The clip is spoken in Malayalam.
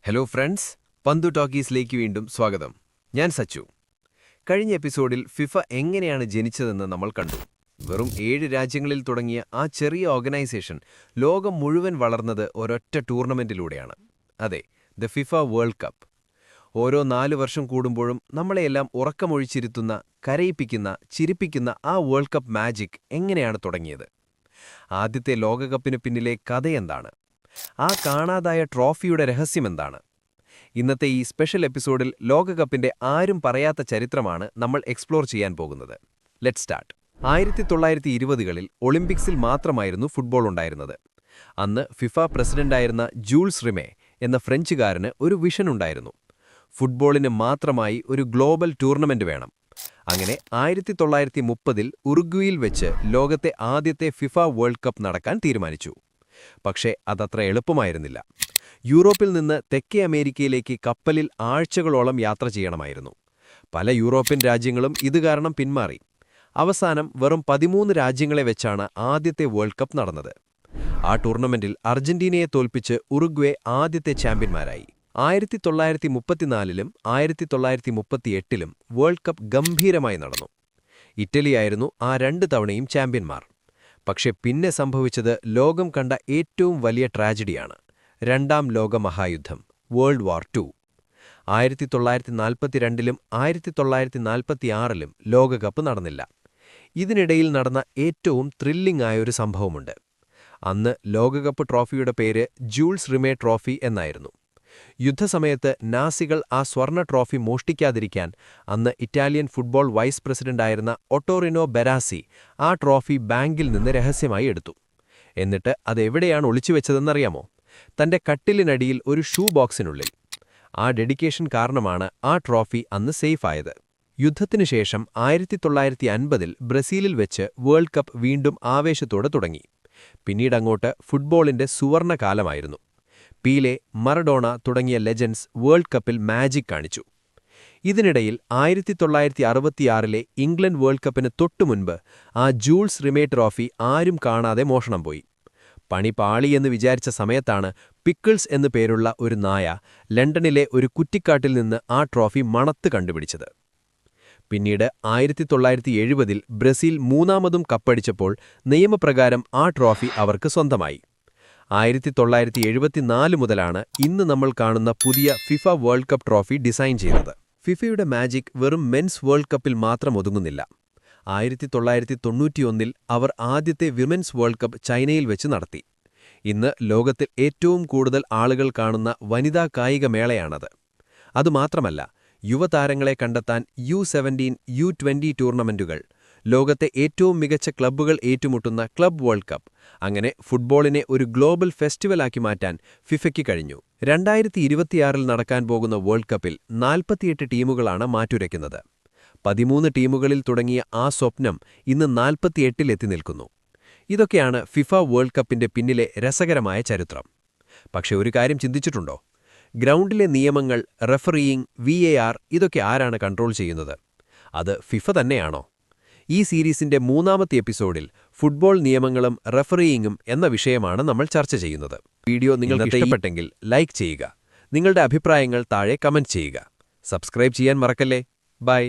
ഹലോ ഫ്രണ്ട്സ്, പന്തു ടോക്കീസിലേക്ക് വീണ്ടും സ്വാഗതം. ഞാൻ സച്ചു. കഴിഞ്ഞ എപ്പിസോഡിൽ ഫിഫ എങ്ങനെയാണ് ജനിച്ചതെന്ന് നമ്മൾ കണ്ടു. വെറും 7 രാജ്യങ്ങളിൽ തുടങ്ങിയ ആ ചെറിയ ഓർഗനൈസേഷൻ ലോകം മുഴുവൻ വളർന്നത് ഒരൊറ്റ ടൂർണമെന്റിലൂടെയാണ്. അതെ, ദ ഫിഫ വേൾഡ് കപ്പ്. ഓരോ 4 വർഷം കൂടുമ്പോഴും നമ്മളെയെല്ലാം ഉറക്കമൊഴിച്ചിരുത്തുന്ന, കരയിപ്പിക്കുന്ന, ചിരിപ്പിക്കുന്ന ആ വേൾഡ് കപ്പ് മാജിക് എങ്ങനെയാണ് തുടങ്ങിയത്? ആദ്യത്തെ ലോകകപ്പിന് പിന്നിലെ കഥയെന്താണ്? ആ കാണാതായ ട്രോഫിയുടെ രഹസ്യമെന്താണ്? ഇന്നത്തെ ഈ സ്പെഷ്യൽ എപ്പിസോഡിൽ ലോകകപ്പിന്റെ ആരും പറയാത്ത ചരിത്രമാണ് നമ്മൾ എക്സ്പ്ലോർ ചെയ്യാൻ പോകുന്നത്. Let start. 1920കളിൽ ഒളിമ്പിക്സിൽ മാത്രമായിരുന്നു ഫുട്ബോൾ ഉണ്ടായിരുന്നത്. അന്ന് ഫിഫ പ്രസിഡന്റായിരുന്ന ജൂൾസ് റിമെ എന്ന ഫ്രഞ്ചുകാരന് ഒരു വിഷൻ ഉണ്ടായിരുന്നു. ഫുട്ബോളിന് മാത്രമായി ഒരു ഗ്ലോബൽ ടൂർണമെന്റ് വേണം. അങ്ങനെ 1930ൽ ഉറുഗ്വേയിൽ വെച്ച് ലോകത്തെ ആദ്യത്തെ ഫിഫ വേൾഡ് കപ്പ് നടക്കാൻ തീരുമാനിച്ചു. പക്ഷേ അതത്ര എളുപ്പമായിരുന്നില്ല. യൂറോപ്പിൽ നിന്ന് തെക്കേ അമേരിക്കയിലേക്ക് കപ്പലിൽ ആഴ്ചകളോളം യാത്ര ചെയ്യണമായിരുന്നു. പല യൂറോപ്യൻ രാജ്യങ്ങളും ഇത് കാരണം പിന്മാറി. അവസാനം വെറും 13 രാജ്യങ്ങളെ വെച്ചാണ് ആദ്യത്തെ വേൾഡ് കപ്പ് നടന്നത്. ആ ടൂർണമെന്റിൽ അർജന്റീനയെ തോൽപ്പിച്ച് ഉറുഗ്വേ ആദ്യത്തെ ചാമ്പ്യന്മാരായി. 1934ലും 1938ലും വേൾഡ് കപ്പ് ഗംഭീരമായി നടന്നു. ഇറ്റലിയായിരുന്നു ആ 2 തവണയും ചാമ്പ്യന്മാർ. പക്ഷെ പിന്നെ സംഭവിച്ചത് ലോകം കണ്ട ഏറ്റവും വലിയ ട്രാജഡിയാണ്. രണ്ടാം ലോകമഹായുദ്ധം, വേൾഡ് വാർ II. 1942ലും 1946ലും ലോകകപ്പ് നടന്നില്ല. ഇതിനിടയിൽ നടന്ന ഏറ്റവും ത്രില്ലിംഗ് ആയൊരു സംഭവമുണ്ട്. അന്ന് ലോകകപ്പ് ട്രോഫിയുടെ പേര് ജൂൾസ് റിമെ ട്രോഫി എന്നായിരുന്നു. യുദ്ധസമയത്ത് നാസികൾ ആ സ്വർണ്ണ ട്രോഫി മോഷ്ടിക്കാതിരിക്കാൻ അന്ന് ഇറ്റാലിയൻ ഫുട്ബോൾ വൈസ് പ്രസിഡന്റായിരുന്ന ഒട്ടോറിനോ ബെരാസി ആ ട്രോഫി ബാങ്കിൽ നിന്ന് രഹസ്യമായി എടുത്തു. എന്നിട്ട് അതെവിടെയാണ് ഒളിച്ചുവെച്ചതെന്നറിയാമോ? തന്റെ കട്ടിലിനടിയിൽ ഒരു ഷൂ ബോക്സിനുള്ളിൽ. ആ ഡെഡിക്കേഷൻ കാരണമാണ് ആ ട്രോഫി അന്ന് സേഫായത്. യുദ്ധത്തിനുശേഷം 1950ൽ ബ്രസീലിൽ വെച്ച് വേൾഡ് കപ്പ് വീണ്ടും ആവേശത്തോടെ തുടങ്ങി. പിന്നീടങ്ങോട്ട് ഫുട്ബോളിന്റെ സുവർണ്ണ കാലമായിരുന്നു. പീലെ, മറഡോണ തുടങ്ങിയ ലെജൻഡ്സ് വേൾഡ് കപ്പിൽ മാജിക് കാണിച്ചു. ഇതിനിടയിൽ 1966ലെ ഇംഗ്ലണ്ട് വേൾഡ് കപ്പിന് തൊട്ടുമുൻപ് ആ ജൂൾസ് റിമെ ട്രോഫി ആരും കാണാതെ മോഷണം പോയി. പണി പാളിയെന്ന് വിചാരിച്ച സമയത്താണ് പിക്കിൾസ് എന്നു പേരുള്ള ഒരു നായ ലണ്ടനിലെ ഒരു കുറ്റിക്കാട്ടിൽ നിന്ന് ആ ട്രോഫി മണത്ത് കണ്ടുപിടിച്ചത്. പിന്നീട് 1970ൽ ബ്രസീൽ മൂന്നാമതും കപ്പടിച്ചപ്പോൾ നിയമപ്രകാരം ആ ട്രോഫി അവർക്ക് സ്വന്തമായി. 1974 മുതലാണ് ഇന്ന് നമ്മൾ കാണുന്ന പുതിയ FIFA world cup trophy design ചെയ്തത്. ഫിഫയുടെ മാജിക് വെറും മെൻസ് വേൾഡ് കപ്പിൽ മാത്രം ഒതുങ്ങുന്നില്ല. 1991ൽ അവർ ആദ്യത്തെ വിമൻസ് വേൾഡ് കപ്പ് ചൈനയിൽ വെച്ച് നടത്തി. ഇന്ന് ലോകത്തിൽ ഏറ്റവും കൂടുതൽ ആളുകൾ കാണുന്ന വനിതാ കായിക മേളയാണത്. അതുമാത്രമല്ല, യുവതാരങ്ങളെ കണ്ടെത്താൻ U17, U20 ടൂർണമെന്റുകൾ, ലോകത്തെ ഏറ്റവും മികച്ച ക്ലബ്ബുകൾ ഏറ്റുമുട്ടുന്ന ക്ലബ് വേൾഡ് കപ്പ്, അങ്ങനെ ഫുട്ബോളിനെ ഒരു ഗ്ലോബൽ ഫെസ്റ്റിവലാക്കി മാറ്റാൻ ഫിഫയ്ക്ക് കഴിഞ്ഞു. 2026ൽ നടക്കാൻ പോകുന്ന വേൾഡ് കപ്പിൽ 48 ടീമുകളാണ് മാറ്റുരയ്ക്കുന്നത്. 13 ടീമുകളിൽ തുടങ്ങിയ ആ സ്വപ്നം ഇന്ന് 48ൽ എത്തി നിൽക്കുന്നു. ഇതൊക്കെയാണ് ഫിഫ വേൾഡ് കപ്പിന്റെ പിന്നിലെ രസകരമായ ചരിത്രം. പക്ഷെ ഒരു കാര്യം ചിന്തിച്ചിട്ടുണ്ടോ? ഗ്രൗണ്ടിലെ നിയമങ്ങൾ, റഫറിയിങ്, VAR ഇതൊക്കെ ആരാണ് കൺട്രോൾ ചെയ്യുന്നത്? അത് ഫിഫ തന്നെയാണോ? ഈ സീരീസിന്റെ 3ാമത്തെ എപ്പിസോഡിൽ ഫുട്ബോൾ നിയമങ്ങളും റഫറിയിങ്ങും എന്ന വിഷയമാണ് നമ്മൾ ചർച്ച ചെയ്യുന്നത്. വീഡിയോ നിങ്ങൾക്ക് ഇഷ്ടപ്പെട്ടെങ്കിൽ ലൈക്ക് ചെയ്യുക. നിങ്ങളുടെ അഭിപ്രായങ്ങൾ താഴെ കമന്റ് ചെയ്യുക. സബ്സ്ക്രൈബ് ചെയ്യാൻ മറക്കല്ലേ. ബൈ.